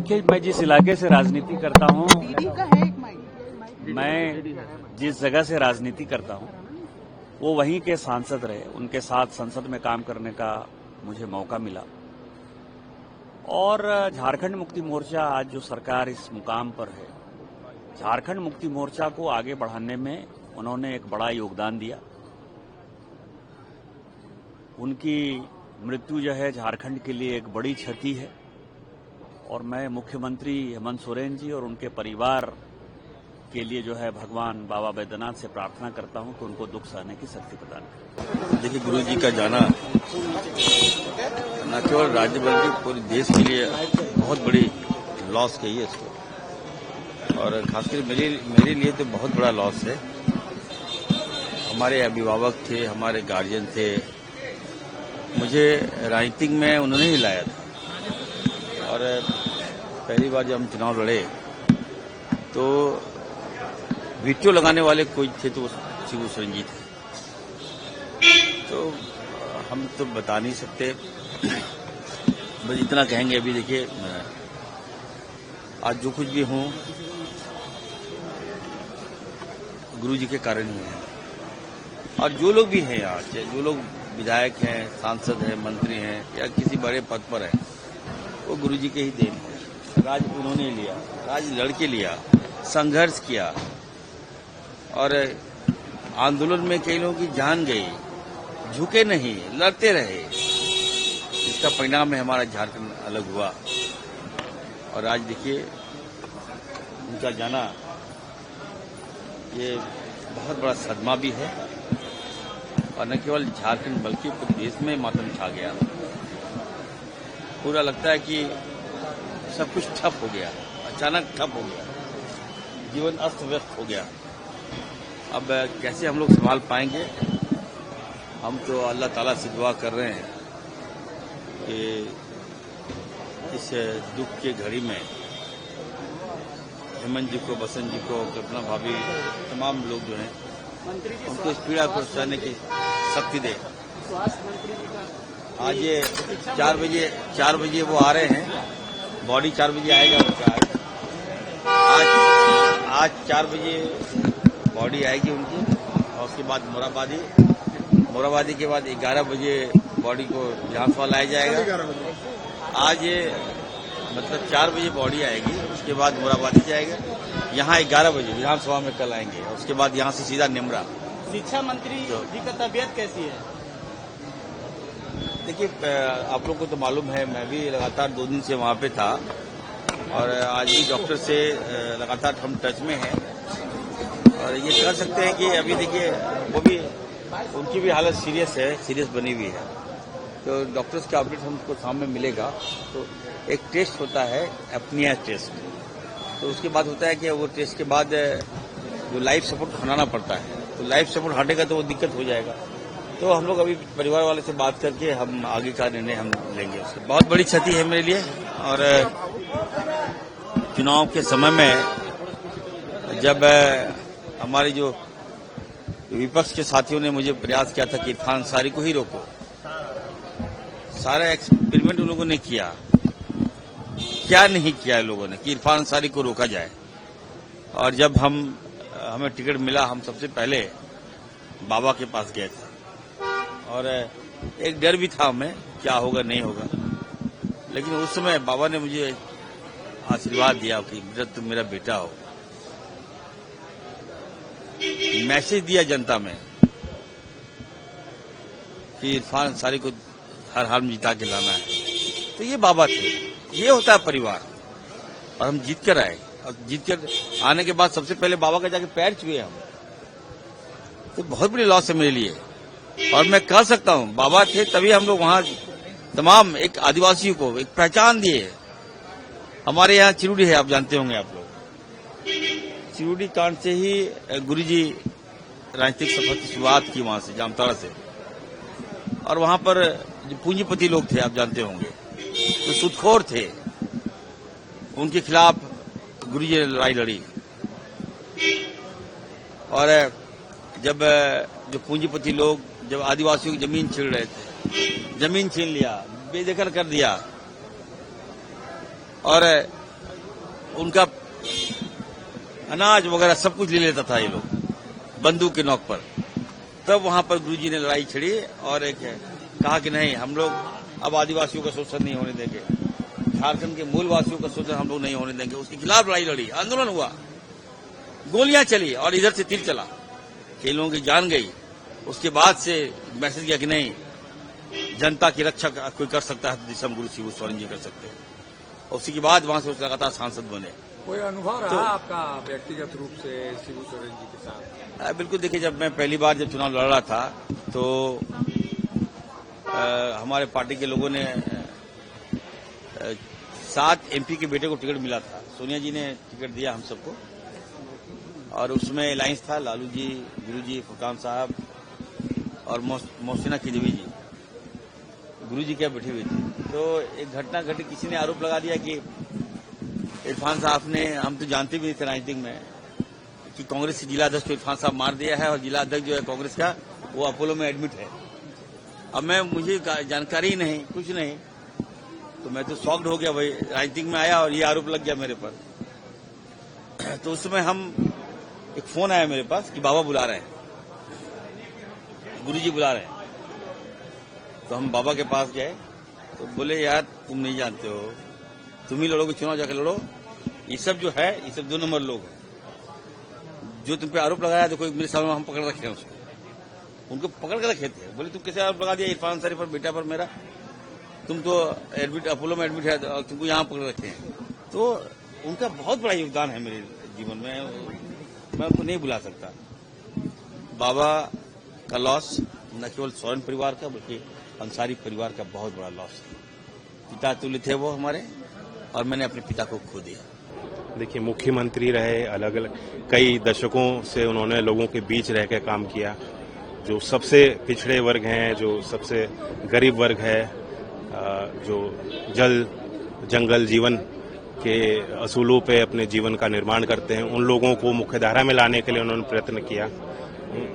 देखिए, मैं जिस इलाके से राजनीति करता हूँ, मैं जिस जगह से राजनीति करता हूँ वो वहीं के सांसद रहे, उनके साथ संसद में काम करने का मुझे मौका मिला। और झारखंड मुक्ति मोर्चा आज जो सरकार इस मुकाम पर है, झारखंड मुक्ति मोर्चा को आगे बढ़ाने में उन्होंने एक बड़ा योगदान दिया। उनकी मृत्यु जो है झारखंड के लिए एक बड़ी क्षति है और मैं मुख्यमंत्री हेमंत सोरेन जी और उनके परिवार के लिए जो है भगवान बाबा बैद्यनाथ से प्रार्थना करता हूं कि उनको दुख सहने की शक्ति प्रदान करें। देखिए, गुरु जी का जाना न केवल राज्य बल्कि पूरे देश के लिए बहुत बड़ी लॉस कही है इसको, और खासकर मेरे लिए तो बहुत बड़ा लॉस है। हमारे अभिभावक थे, हमारे गार्जियन थे, मुझे राजनीतिक में उन्होंने ही लाया था। और पहली बार जब हम चुनाव लड़े तो वीटो लगाने वाले कोई थे तो शिबू सोरेन जी थे। तो हम तो बता नहीं सकते, बस इतना कहेंगे। अभी देखिए, आज जो कुछ भी हूं गुरु जी के कारण ही है। और जो लोग भी हैं आज, जो लोग विधायक हैं, सांसद हैं, मंत्री हैं या किसी बड़े पद पर हैं, वो गुरु जी के ही देन है। राज उन्होंने लिया, राज लड़के लिया, संघर्ष किया और आंदोलन में कई लोगों की जान गई, झुके नहीं, लड़ते रहे। इसका परिणाम है हमारा झारखंड अलग हुआ। और आज देखिए, उनका जाना ये बहुत बड़ा सदमा भी है और न केवल झारखंड बल्कि पूरे देश में मातम छा गया। पूरा लगता है कि सब कुछ ठप हो गया, अचानक ठप हो गया, जीवन अस्त व्यस्त हो गया। अब कैसे हम लोग संभाल पाएंगे? हम तो अल्लाह ताला से दुआ कर रहे हैं कि इस दुख के घड़ी में हेमंत जी को, बसंत जी को, कल्पना भाभी, तमाम लोग जो हैं उनको इस पीड़ा को सहने की शक्ति दे। आज ये 4 बजे वो आ रहे हैं, बॉडी 4 बजे आएगा उनका। आज 4 बजे बॉडी आएगी उनकी और उसके बाद मोराबादी के बाद 11 बजे बॉडी को विधानसभा लाया जाएगा। आज ये मतलब 4 बजे बॉडी आएगी, उसके बाद मोराबादी जाएगा, यहाँ 11 बजे विधानसभा में कल आएंगे और उसके बाद यहाँ से सीधा निमरा। शिक्षा मंत्री जी का तबीयत कैसी है? देखिए, आप लोग को तो मालूम है, मैं भी लगातार 2 दिन से वहाँ पे था और आज भी डॉक्टर से लगातार हम टच में हैं। और ये कह सकते हैं कि अभी देखिए, वो भी उनकी भी हालत सीरियस बनी हुई है। तो डॉक्टर्स का अपडेट हमको सामने मिलेगा। तो एक टेस्ट होता है, एपनिया टेस्ट, तो उसके बाद होता है कि वो टेस्ट के बाद जो लाइफ सपोर्ट हटाना पड़ता है, तो लाइफ सपोर्ट हटेगा तो वो दिक्कत हो जाएगा। तो हम लोग अभी परिवार वाले से बात करके हम आगे का निर्णय हम लेंगे। उससे बहुत बड़ी क्षति है मेरे लिए। और चुनाव के समय में जब हमारे जो विपक्ष के साथियों ने मुझे प्रयास किया था कि इरफान अंसारी को ही रोको, सारा एक्सपेरिमेंट उन लोगों ने किया, क्या नहीं किया लोगों ने कि इरफान अंसारी को रोका जाए। और जब हमें टिकट मिला, हम सबसे पहले बाबा के पास गए थे और एक डर भी था हमें, क्या होगा नहीं होगा, लेकिन उस समय बाबा ने मुझे आशीर्वाद दिया कि बेटा तुम मेरा बेटा हो। मैसेज दिया जनता में कि इरफान अंसारी को हर हाल में जिता के लाना है। तो ये बाबा थे, ये होता है परिवार। और हम जीत कर आए और जीत कर आने के बाद सबसे पहले बाबा का जाके पैर छुए हम। तो बहुत बड़ी लॉस है मेरे लिए। और मैं कह सकता हूँ, बाबा थे तभी हम लोग वहाँ तमाम एक आदिवासियों को एक पहचान दिए। हमारे यहाँ चिरुडी है, आप जानते होंगे आप लोग। चिरुडी कांड से ही गुरु जी राजनीतिक सफर की शुरुआत की, वहां से जामताड़ा से। और वहां पर जो पूंजीपति लोग थे, आप जानते होंगे, तो सुदखोर थे, उनके खिलाफ गुरु जी ने लड़ाई लड़ी। और जब जो पूंजीपति लोग जब आदिवासियों की जमीन छीन रहे थे, जमीन छीन लिया, बेदखल कर दिया। और उनका अनाज वगैरह सब कुछ ले लेता था ये लोग बंदूक के नोक पर। तब वहां पर गुरुजी ने लड़ाई छिड़ी और एक कहा कि नहीं, हम लोग अब आदिवासियों का शोषण नहीं होने देंगे, झारखंड के मूलवासियों का शोषण हम लोग नहीं होने देंगे। उसके खिलाफ लड़ाई लड़ी, आंदोलन हुआ, गोलियां चली और इधर से तीर चला, कई लोगों की जान गई। उसके बाद से मैसेज किया कि नहीं, जनता की रक्षा कोई कर सकता है तो दिशा गुरु शिबू सोरेन जी कर सकते हैं। उसी के बाद वहां से उस लगातार सांसद बने। कोई अनुभव रहा आपका व्यक्तिगत रूप से शिबू सोरेन जी के साथ? बिल्कुल, देखिए, जब मैं पहली बार जब चुनाव लड़ रहा था तो हमारे पार्टी के लोगों ने 7 MP के बेटे को टिकट मिला था। सोनिया जी ने टिकट दिया हम सबको और उसमें अलायंस था लालू जी, गुरु जी, फुरकान साहब और मोहसिना खिजवी जी, गुरु जी क्या बैठी हुई थी। तो एक घटना घटी, किसी ने आरोप लगा दिया कि इरफान साहब ने, हम तो जानते भी नहीं थे राजनीतिक में कि कांग्रेस के जिला अध्यक्ष को इरफान साहब मार दिया है और जिला अध्यक्ष जो है कांग्रेस का वो अपोलो में एडमिट है। अब मुझे जानकारी ही नहीं, कुछ नहीं, तो मैं तो शॉक्ड हो गया भाई, राजनीतिक में आया और ये आरोप लग गया मेरे पर। तो उस समय एक फोन आया मेरे पास कि बाबा बुला रहे हैं, गुरुजी बुला रहे हैं। तो हम बाबा के पास गए तो बोले यार तुम नहीं जानते हो, तुम ही लड़ोगे चुनाव, जाकर लड़ो। ये सब जो है ये सब 2 नंबर लोग हैं, जो तुम पे आरोप लगाया। देखो मेरे सामने हम पकड़ रखे हैं उसको, उनको पकड़ कर रखे थे। बोले तुम कैसे आरोप लगा दिया इरफान अंसारी पर, बेटा पर मेरा, तुम तो एडमिट अपोलो में एडमिट है और तुमको यहाँ पकड़ रखे हैं। तो उनका बहुत बड़ा योगदान है मेरे जीवन में, मैं उनको नहीं भुला सकता। बाबा का लॉस न केवल सोरेन परिवार का बल्कि अंसारी परिवार का बहुत बड़ा लॉस है। पिता तुल्य थे वो हमारे, और मैंने अपने पिता को खो दिया। देखिए, मुख्यमंत्री रहे, अलग अलग कई दशकों से उन्होंने लोगों के बीच रह के काम किया। जो सबसे पिछड़े वर्ग हैं, जो सबसे गरीब वर्ग है, जो जल जंगल जीवन के असूलों पे अपने जीवन का निर्माण करते हैं, उन लोगों को मुख्यधारा में लाने के लिए उन्होंने प्रयत्न किया।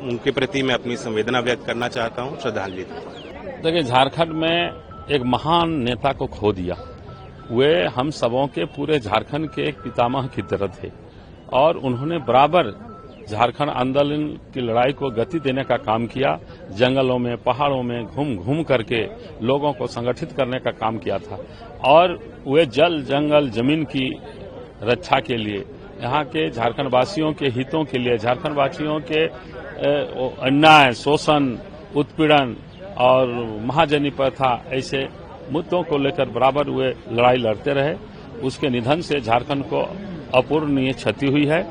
उनके प्रति मैं अपनी संवेदना व्यक्त करना चाहता हूँ, श्रद्धांजलि देता हूँ। देखिए, झारखंड में एक महान नेता को खो दिया। वे हम सबों के पूरे झारखंड के एक पितामह की तरह थे और उन्होंने बराबर झारखंड आंदोलन की लड़ाई को गति देने का काम किया। जंगलों में, पहाड़ों में घूम घूम करके लोगों को संगठित करने का काम किया था और वे जल, जंगल, जमीन की रक्षा के लिए, यहाँ के झारखंड वासियों के हितों के लिए, झारखंड वासियों के अन्याय, शोषण, उत्पीड़न और महाजनी प्रथा ऐसे मुद्दों को लेकर बराबर वे लड़ाई लड़ते रहे। उसके निधन से झारखंड को अपूरणीय क्षति हुई है।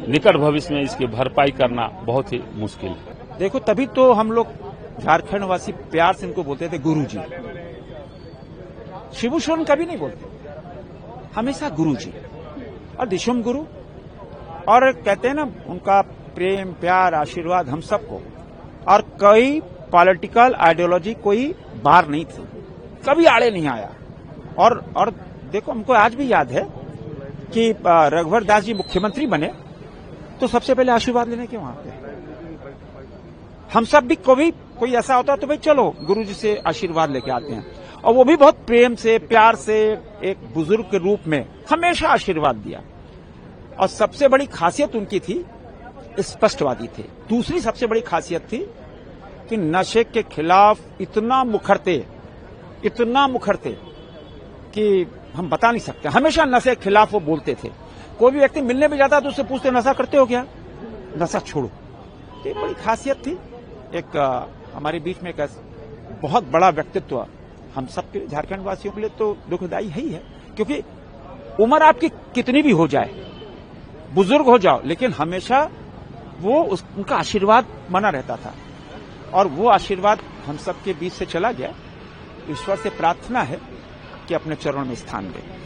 निकट भविष्य में इसकी भरपाई करना बहुत ही मुश्किल है। देखो, तभी तो हम लोग झारखंड वासी प्यार से इनको बोलते थे गुरुजी। शिबू सोरेन कभी नहीं बोलते, हमेशा गुरुजी और दिशम गुरु। और कहते हैं ना, उनका प्रेम, प्यार, आशीर्वाद हम सबको, और कोई पॉलिटिकल आइडियोलॉजी कोई बाहर नहीं थी, कभी आड़े नहीं आया। और देखो, हमको आज भी याद है कि रघुवर दास जी मुख्यमंत्री बने तो सबसे पहले आशीर्वाद लेने के वहां पे हम सब भी, कोई ऐसा होता तो भाई चलो गुरुजी से आशीर्वाद लेके आते हैं, और वो भी बहुत प्रेम से, प्यार से, एक बुजुर्ग के रूप में हमेशा आशीर्वाद दिया। और सबसे बड़ी खासियत उनकी थी, स्पष्टवादी थे। दूसरी सबसे बड़ी खासियत थी कि नशे के खिलाफ इतना मुखरते कि हम बता नहीं सकते। हमेशा नशे के खिलाफ वो बोलते थे। कोई भी व्यक्ति मिलने भी जाता तो उससे पूछते, नशा करते हो क्या? नशा छोड़ो। तो ये बड़ी खासियत थी। एक हमारे बीच में एक बहुत बड़ा व्यक्तित्व हम सब के झारखंड वासियों के लिए तो दुखदायी है ही है, क्योंकि उम्र आपकी कितनी भी हो जाए, बुजुर्ग हो जाओ, लेकिन हमेशा वो उनका आशीर्वाद बना रहता था। और वो आशीर्वाद हम सबके बीच से चला गया। ईश्वर से प्रार्थना है कि अपने चरणों में स्थान दे।